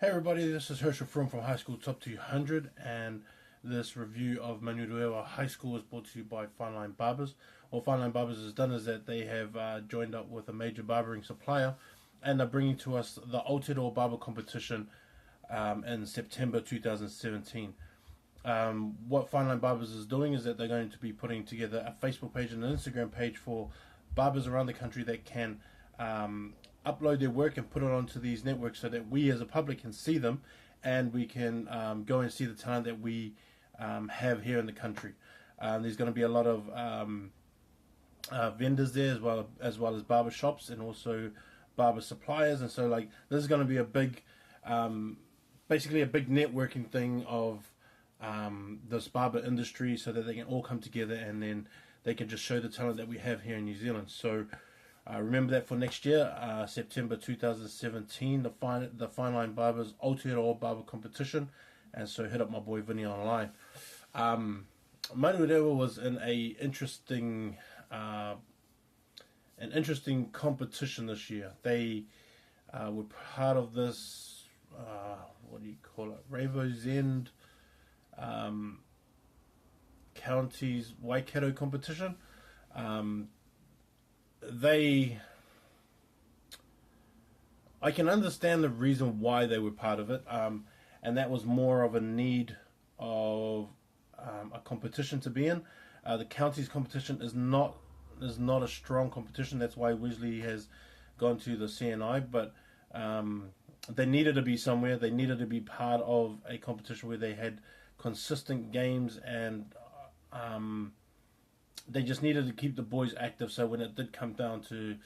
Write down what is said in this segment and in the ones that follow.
Hey everybody, this is Herschel from High School Top 200, and this review of Manurewa High School is brought to you by Fineline Barbers. What Fineline Barbers has done is that they have joined up with a major barbering supplier, and are bringing to us the Aotearoa Barber Competition in September 2017. What Fineline Barbers is doing is that they're going to be putting together a Facebook page and an Instagram page for barbers around the country that can upload their work and put it onto these networks so that we as a public can see them, and we can go and see the talent that we have here in the country. There's going to be a lot of vendors there, as well as barber shops and also barber suppliers, and so like this is going to be a big basically a big networking thing of this barber industry, so that they can all come together and then they can just show the talent that we have here in New Zealand. So remember that for next year, September 2017, the Fineline Barbers Aotearoa Barber Competition, and so hit up my boy Vinnie online. Manurewa was in an interesting competition this year. They were part of this what do you call it, Ravo's End Counties Waikato competition. I can understand the reason why they were part of it, and that was more of a need of a competition to be in. The counties competition is not a strong competition. That's why Wesley has gone to the CNI, but they needed to be somewhere. They needed to be part of a competition where they had consistent games, and they just needed to keep the boys active, so when it did come down to,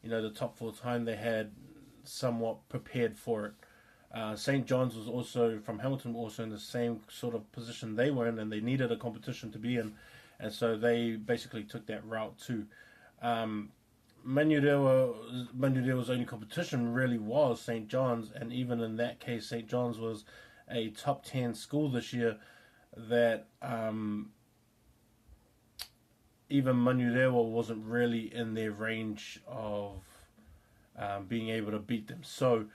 the top four time, they had somewhat prepared for it. St. John's was also from Hamilton, also in the same sort of position they were in, and they needed a competition to be in, and so they basically took that route too. Manurewa's only competition really was St. John's, and even in that case, St. John's was a top 10 school this year that even Manurewa wasn't really in their range of being able to beat them. So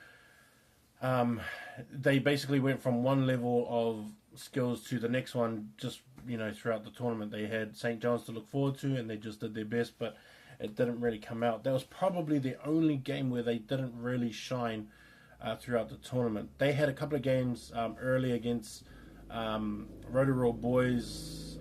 they basically went from one level of skills to the next one, just throughout the tournament. They had St. John's to look forward to, and they just did their best, but it didn't really come out. That was probably the only game where they didn't really shine throughout the tournament. They had a couple of games early against Rotorua Boys,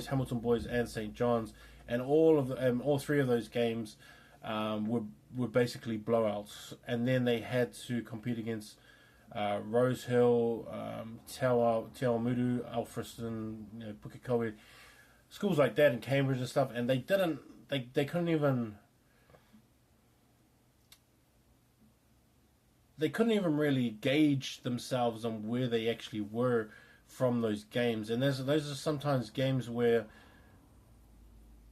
Hamilton Boys, and St. John's, and all three of those games were basically blowouts. And then they had to compete against Rosehill, Te Awamutu, Alfriston, Pukekohe, schools like that in Cambridge and stuff, and they couldn't even really gauge themselves on where they actually were from those games. And those are sometimes games where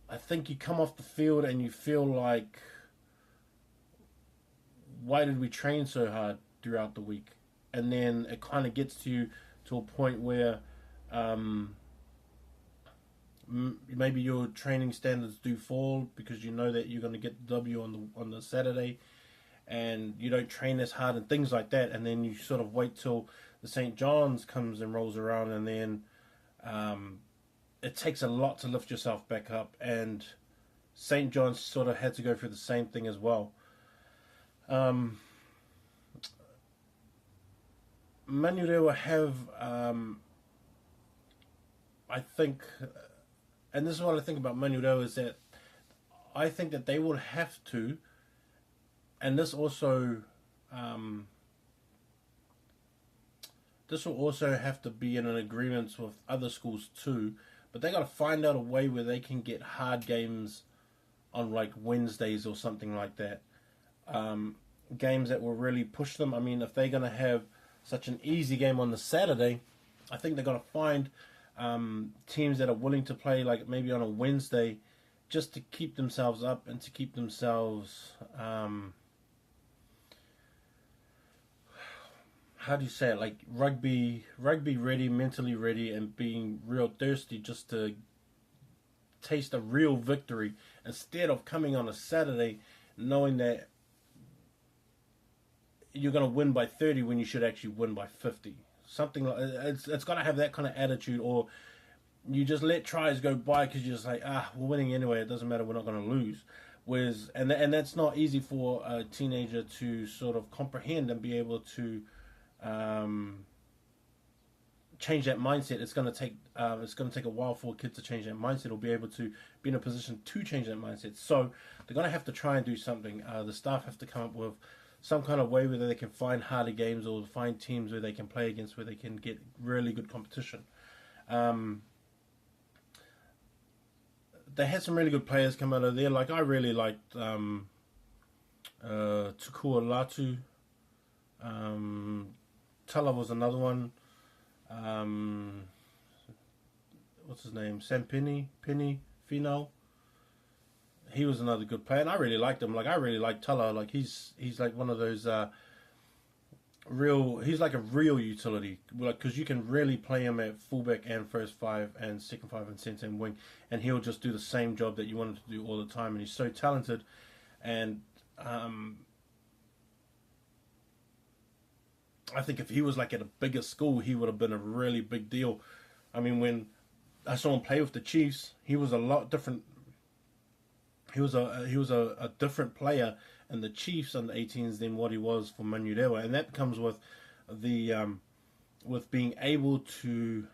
I think you come off the field and you feel like, why did we train so hard throughout the week? And then it kind of gets to you to a point where maybe your training standards do fall, because you know that you're going to get the W on the Saturday, and you don't train as hard and things like that, and then you sort of wait till the St. John's comes and rolls around, and then it takes a lot to lift yourself back up, and St. John's sort of had to go through the same thing as well. Manurewa have, I think, and this is what I think about Manurewa, is that I think that they will have to, and this will also have to be in an agreement with other schools too, but they got to find out a way where they can get hard games on like Wednesdays or something like that. Games that will really push them. I mean, if they're going to have such an easy game on the Saturday, I think they're going to find teams that are willing to play like maybe on a Wednesday, just to keep themselves up and to keep themselves how do you say it, like rugby ready, mentally ready, and being real thirsty just to taste a real victory, instead of coming on a Saturday knowing that you're going to win by 30 when you should actually win by 50. Something like it's got to have that kind of attitude, or you just let tries go by because you're just like, we're winning anyway. It doesn't matter. We're not going to lose. Whereas, and that's not easy for a teenager to sort of comprehend and be able to change that mindset. It's going to take a while for a kid to change that mindset, or be able to be in a position to change that mindset. So they're going to have to try and do something. The staff have to come up with some kind of way where they can find harder games, or find teams where they can play against, where they can get really good competition. They had some really good players come out of there. Like, I really liked Tukua Latu. Tala was another one. What's his name? Penny Finau. He was another good player, and I really liked him. Like, I really like Tala. Like, he's like one of those he's like a real utility, like, because you can really play him at fullback and first five and second five and centre and wing, and he'll just do the same job that you want him to do all the time. And he's so talented, and I think if he was like at a bigger school, he would have been a really big deal. I mean, when I saw him play with the Chiefs, he was a lot different. He was a different player in the Chiefs under 18s than what he was for Manurewa, and that comes with the with being able to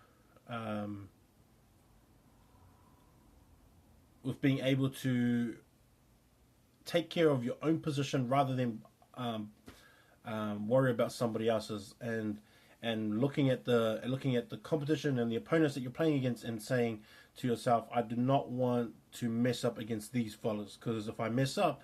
take care of your own position rather than worry about somebody else's, and looking at the competition and the opponents that you're playing against, and saying to yourself, I do not want to mess up against these fellas, because if I mess up,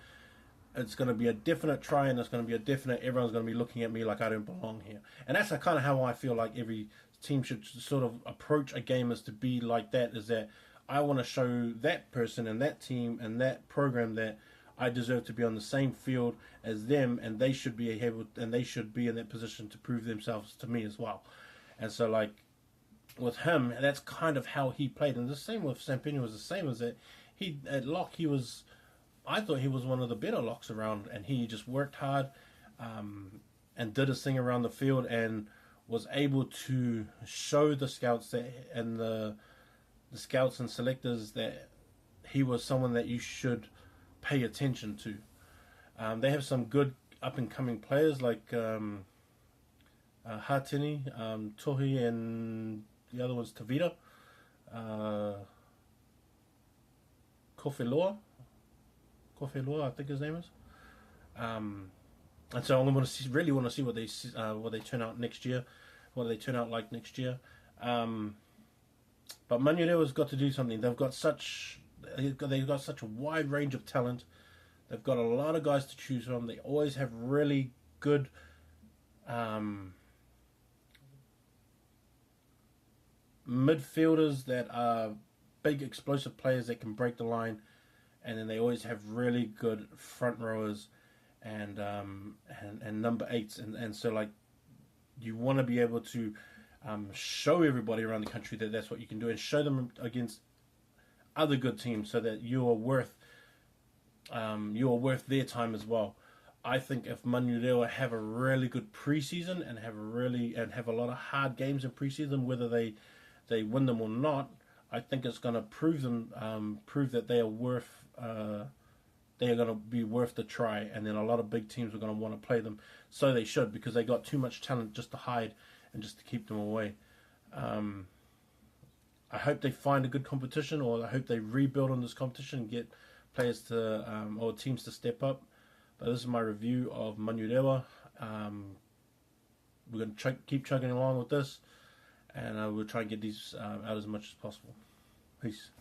it's going to be a definite try, and it's going to be a definite, everyone's going to be looking at me like I don't belong here. And that's kind of how I feel like every team should sort of approach a game, is to be like that, is that I want to show that person and that team and that program that I deserve to be on the same field as them, and they should be able, and they should be in that position to prove themselves to me as well. And so, like, with him, that's kind of how he played. And the same with Sampini was the same, as that he, at lock, I thought he was one of the better locks around, and he just worked hard and did his thing around the field, and was able to show the scouts and the scouts and selectors that he was someone that you should pay attention to. They have some good up and coming players like Hatini, Tohi, and the other one's Tavita, Kofeloa, I think his name is. And so I really want to see what they turn out next year, what they turn out like next year. But Manurewa's got to do something. They've got such a wide range of talent. They've got a lot of guys to choose from. They always have really good midfielders that are big explosive players that can break the line, and then they always have really good front rowers and number eights, and so, like, you want to be able to show everybody around the country that that's what you can do, and show them against other good teams, so that you are worth their time as well. I think if Manurewa have a really good preseason and have a lot of hard games in preseason, whether they win them or not, I think it's going to prove that they are worth. They are going to be worth the try, and then a lot of big teams are going to want to play them. So they should, because they got too much talent just to hide and just to keep them away. I hope they find a good competition, or I hope they rebuild on this competition and get players to or teams to step up. But this is my review of Manurewa. We're going to keep chugging along with this, and we'll try and get these out as much as possible. Peace.